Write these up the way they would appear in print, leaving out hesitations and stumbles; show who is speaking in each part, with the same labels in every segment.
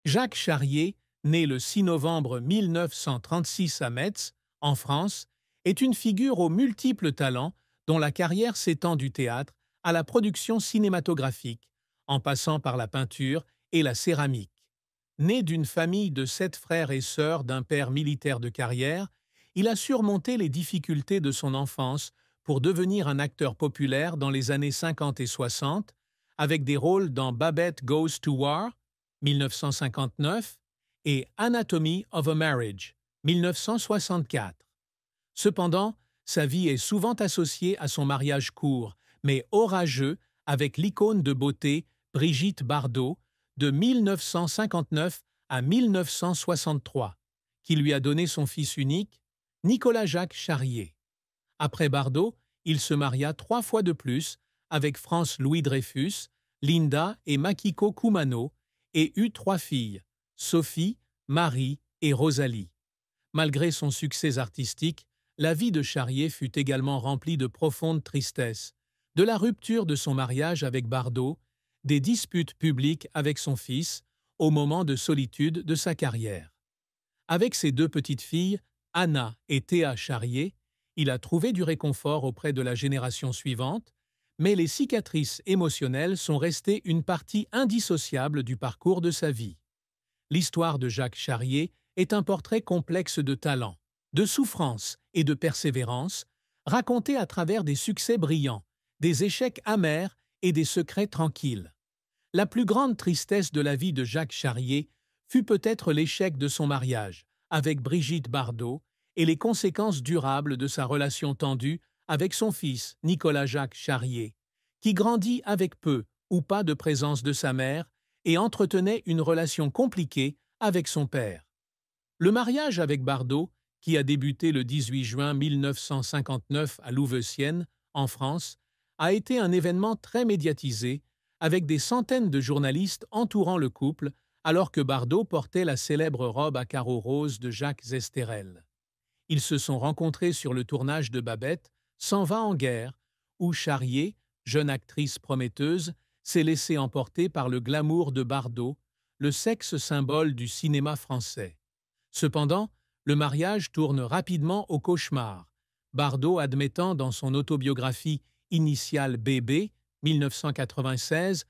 Speaker 1: Jacques Charrier, né le 6 novembre 1936 à Metz, en France, est une figure aux multiples talents dont la carrière s'étend du théâtre à la production cinématographique, en passant par la peinture et la céramique. Né d'une famille de 7 frères et sœurs d'un père militaire de carrière, il a surmonté les difficultés de son enfance pour devenir un acteur populaire dans les années 50 et 60, avec des rôles dans Babette Goes to War, 1959, et Anatomy of a Marriage, 1964. Cependant, sa vie est souvent associée à son mariage court, mais orageux, avec l'icône de beauté Brigitte Bardot, de 1959 à 1963, qui lui a donné son fils unique, Nicolas-Jacques Charrier. Après Bardot, il se maria 3 fois de plus avec France Louis Dreyfus, Linda et Makiko Kumano, et eut 3 filles, Sophie, Marie et Rosalie. Malgré son succès artistique, la vie de Charrier fut également remplie de profonde tristesse, de la rupture de son mariage avec Bardot, des disputes publiques avec son fils, au moment de solitude de sa carrière. Avec ses 2 petites filles, Anna et Théa Charrier, il a trouvé du réconfort auprès de la génération suivante, mais les cicatrices émotionnelles sont restées une partie indissociable du parcours de sa vie. L'histoire de Jacques Charrier est un portrait complexe de talent, de souffrance et de persévérance, raconté à travers des succès brillants, des échecs amers et des secrets tranquilles. La plus grande tristesse de la vie de Jacques Charrier fut peut-être l'échec de son mariage avec Brigitte Bardot et les conséquences durables de sa relation tendue avec son fils Nicolas-Jacques Charrier, qui grandit avec peu ou pas de présence de sa mère et entretenait une relation compliquée avec son père. Le mariage avec Bardot, qui a débuté le 18 juin 1959 à Louveciennes, en France, a été un événement très médiatisé, avec des centaines de journalistes entourant le couple, alors que Bardot portait la célèbre robe à carreaux roses de Jacques Esterel. Ils se sont rencontrés sur le tournage de Babette, S'en va en guerre, où Charrier, jeune actrice prometteuse, s'est laissée emporter par le glamour de Bardot, le sexe symbole du cinéma français. Cependant, le mariage tourne rapidement au cauchemar, Bardot admettant dans son autobiographie Initiale Bébé, 1996,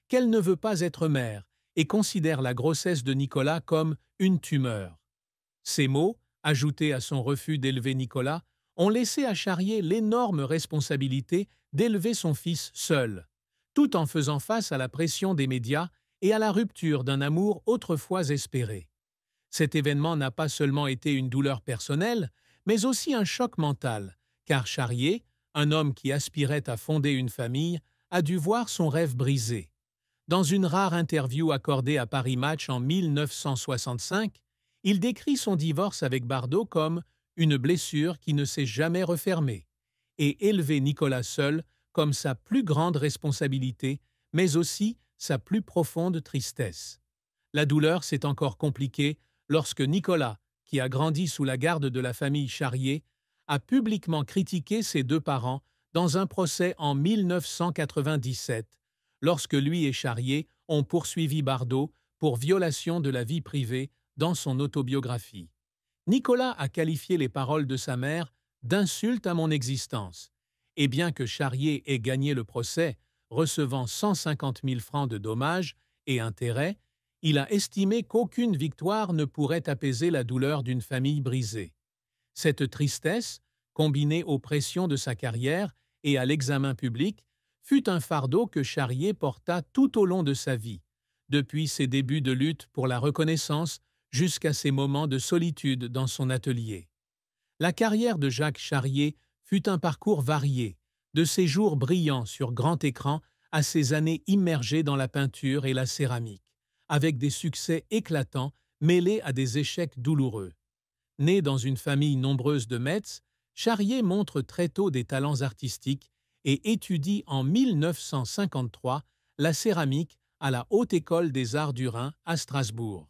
Speaker 1: qu'elle ne veut pas être mère et considère la grossesse de Nicolas comme une tumeur. Ces mots, ajoutés à son refus d'élever Nicolas, ont laissé à Charrier l'énorme responsabilité d'élever son fils seul, tout en faisant face à la pression des médias et à la rupture d'un amour autrefois espéré. Cet événement n'a pas seulement été une douleur personnelle, mais aussi un choc mental, car Charrier, un homme qui aspirait à fonder une famille, a dû voir son rêve brisé. Dans une rare interview accordée à Paris Match en 1965, il décrit son divorce avec Bardot comme une blessure qui ne s'est jamais refermée, et élever Nicolas seul comme sa plus grande responsabilité, mais aussi sa plus profonde tristesse. La douleur s'est encore compliquée lorsque Nicolas, qui a grandi sous la garde de la famille Charrier, a publiquement critiqué ses 2 parents dans un procès en 1997, lorsque lui et Charrier ont poursuivi Bardot pour violation de la vie privée dans son autobiographie. Nicolas a qualifié les paroles de sa mère d'insultes à mon existence, et bien que Charrier ait gagné le procès, recevant 150 000 francs de dommages et intérêts, il a estimé qu'aucune victoire ne pourrait apaiser la douleur d'une famille brisée. Cette tristesse, combinée aux pressions de sa carrière et à l'examen public, fut un fardeau que Charrier porta tout au long de sa vie, depuis ses débuts de lutte pour la reconnaissance jusqu'à ses moments de solitude dans son atelier. La carrière de Jacques Charrier fut un parcours varié, de ses jours brillants sur grand écran à ses années immergées dans la peinture et la céramique, avec des succès éclatants mêlés à des échecs douloureux. Né dans une famille nombreuse de Metz, Charrier montre très tôt des talents artistiques et étudie en 1953 la céramique à la Haute École des Arts du Rhin à Strasbourg.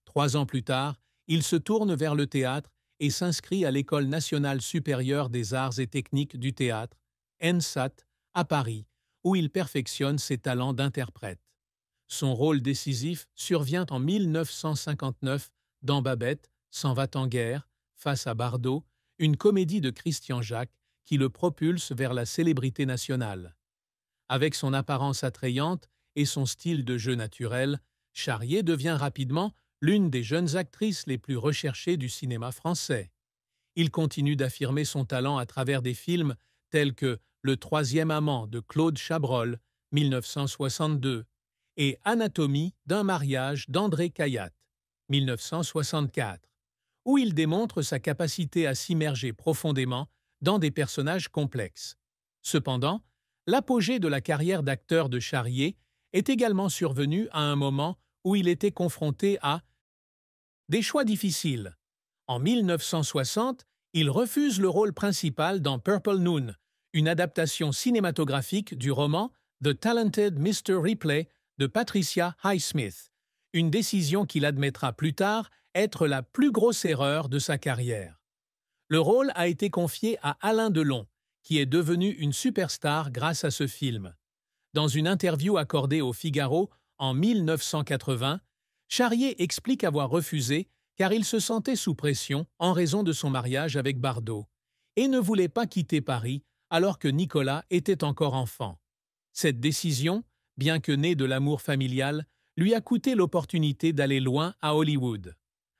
Speaker 1: 3 ans plus tard, il se tourne vers le théâtre et s'inscrit à l'École nationale supérieure des arts et techniques du théâtre, ENSAT, à Paris, où il perfectionne ses talents d'interprète. Son rôle décisif survient en 1959 dans Babette s'en va en guerre, face à Bardot, une comédie de Christian Jacques qui le propulse vers la célébrité nationale. Avec son apparence attrayante et son style de jeu naturel, Charrier devient rapidement l'une des jeunes actrices les plus recherchées du cinéma français. Il continue d'affirmer son talent à travers des films tels que Le troisième amant de Claude Chabrol, 1962, et Anatomie d'un mariage d'André Cayatte, 1964, où il démontre sa capacité à s'immerger profondément dans des personnages complexes. Cependant, l'apogée de la carrière d'acteur de Charrier est également survenu à un moment où il était confronté à des choix difficiles. En 1960, il refuse le rôle principal dans Purple Noon, une adaptation cinématographique du roman The Talented Mr. Ripley de Patricia Highsmith, une décision qu'il admettra plus tard être la plus grosse erreur de sa carrière. Le rôle a été confié à Alain Delon, qui est devenu une superstar grâce à ce film. Dans une interview accordée au Figaro en 1980, Charrier explique avoir refusé car il se sentait sous pression en raison de son mariage avec Bardot et ne voulait pas quitter Paris alors que Nicolas était encore enfant. Cette décision, bien que née de l'amour familial, lui a coûté l'opportunité d'aller loin à Hollywood.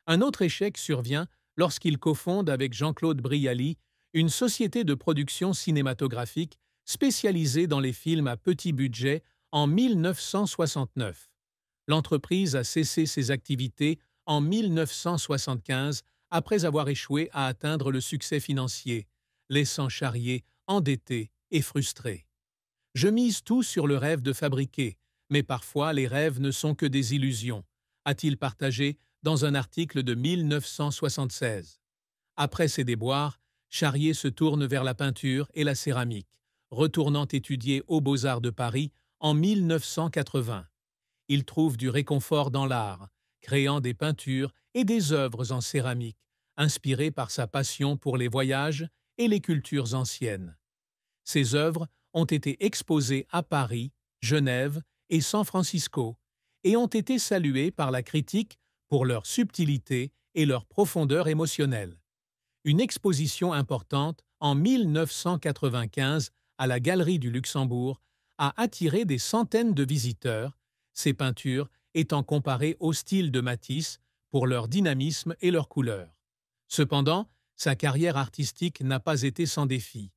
Speaker 1: Un autre échec survient lorsqu'il cofonde avec Jean-Claude Brialy une société de production cinématographique spécialisée dans les films à petit budget en 1969. L'entreprise a cessé ses activités en 1975 après avoir échoué à atteindre le succès financier, laissant Charrier endetté et frustré. « Je mise tout sur le rêve de fabriquer, mais parfois les rêves ne sont que des illusions », a-t-il partagé dans un article de 1976. Après ses déboires, Charrier se tourne vers la peinture et la céramique, retournant étudier aux Beaux-Arts de Paris en 1980. Il trouve du réconfort dans l'art, créant des peintures et des œuvres en céramique, inspirées par sa passion pour les voyages et les cultures anciennes. Ces œuvres ont été exposées à Paris, Genève et San Francisco et ont été saluées par la critique pour leur subtilité et leur profondeur émotionnelle. Une exposition importante en 1995 à la Galerie du Luxembourg a attiré des centaines de visiteurs, ces peintures étant comparées au style de Matisse pour leur dynamisme et leur couleur. Cependant, sa carrière artistique n'a pas été sans défi,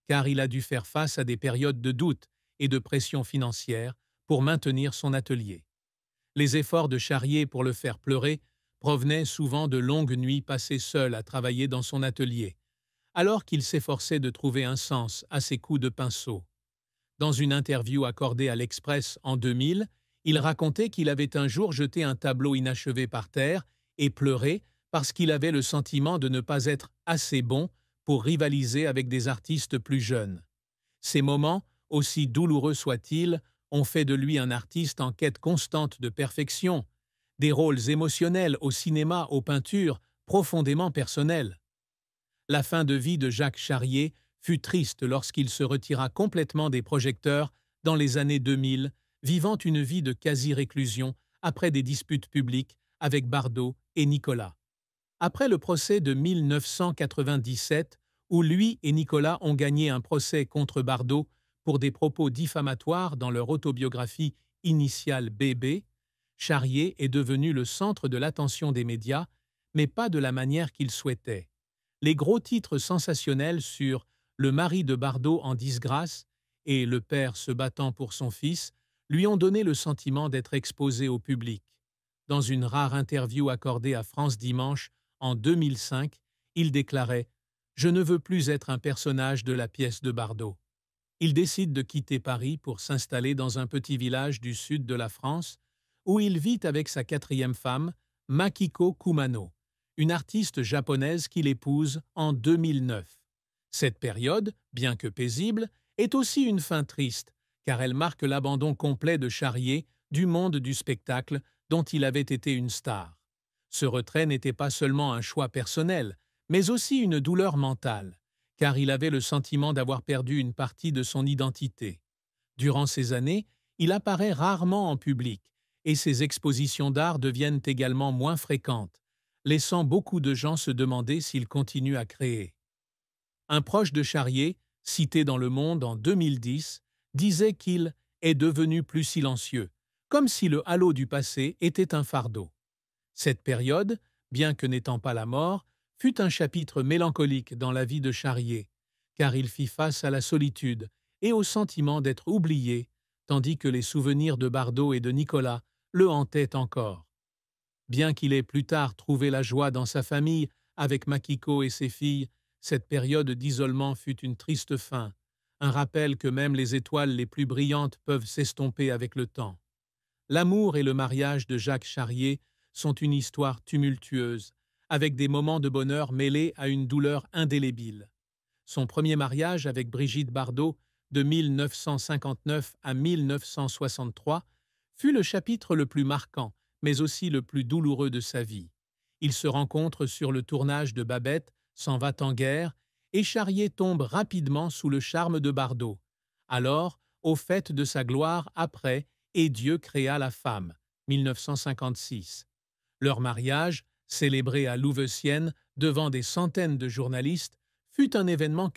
Speaker 1: car il a dû faire face à des périodes de doute et de pression financière pour maintenir son atelier. Les efforts de Charrier pour le faire pleurer provenaient souvent de longues nuits passées seul à travailler dans son atelier, alors qu'il s'efforçait de trouver un sens à ses coups de pinceau. Dans une interview accordée à l'Express en 2000, il racontait qu'il avait un jour jeté un tableau inachevé par terre et pleuré parce qu'il avait le sentiment de ne pas être assez bon pour rivaliser avec des artistes plus jeunes. Ces moments, aussi douloureux soient-ils, ont fait de lui un artiste en quête constante de perfection, des rôles émotionnels au cinéma, aux peintures, profondément personnels. La fin de vie de Jacques Charrier fut triste lorsqu'il se retira complètement des projecteurs dans les années 2000, vivant une vie de quasi-réclusion après des disputes publiques avec Bardot et Nicolas. Après le procès de 1997, où lui et Nicolas ont gagné un procès contre Bardot pour des propos diffamatoires dans leur autobiographie initiale Bébé, Charrier est devenu le centre de l'attention des médias, mais pas de la manière qu'il souhaitait. Les gros titres sensationnels sur « Le mari de Bardot en disgrâce » et « Le père se battant pour son fils » lui ont donné le sentiment d'être exposé au public. Dans une rare interview accordée à France Dimanche en 2005, il déclarait « Je ne veux plus être un personnage de la pièce de Bardot ». Il décide de quitter Paris pour s'installer dans un petit village du sud de la France, où il vit avec sa quatrième femme, Makiko Kumano, une artiste japonaise qu'il épouse en 2009. Cette période, bien que paisible, est aussi une fin triste, car elle marque l'abandon complet de Charrier du monde du spectacle dont il avait été une star. Ce retrait n'était pas seulement un choix personnel, mais aussi une douleur mentale, car il avait le sentiment d'avoir perdu une partie de son identité. Durant ces années, il apparaît rarement en public et ses expositions d'art deviennent également moins fréquentes, laissant beaucoup de gens se demander s'il continue à créer. Un proche de Charrier, cité dans Le Monde en 2010, disait qu'il est devenu plus silencieux, comme si le halo du passé était un fardeau. Cette période, bien que n'étant pas la mort, fut un chapitre mélancolique dans la vie de Charrier, car il fit face à la solitude et au sentiment d'être oublié, tandis que les souvenirs de Bardot et de Nicolas le hantaient encore. Bien qu'il ait plus tard trouvé la joie dans sa famille, avec Makiko et ses filles, cette période d'isolement fut une triste fin, un rappel que même les étoiles les plus brillantes peuvent s'estomper avec le temps. L'amour et le mariage de Jacques Charrier sont une histoire tumultueuse, avec des moments de bonheur mêlés à une douleur indélébile. Son premier mariage avec Brigitte Bardot, de 1959 à 1963, fut le chapitre le plus marquant, mais aussi le plus douloureux de sa vie. Ils se rencontrent sur le tournage de Babette, S'en va en guerre, et Charrier tombe rapidement sous le charme de Bardot. Alors, au faîte de sa gloire après, et Dieu créa la femme, 1956. Leur mariage, célébré à Louveciennes devant des centaines de journalistes, fut un événement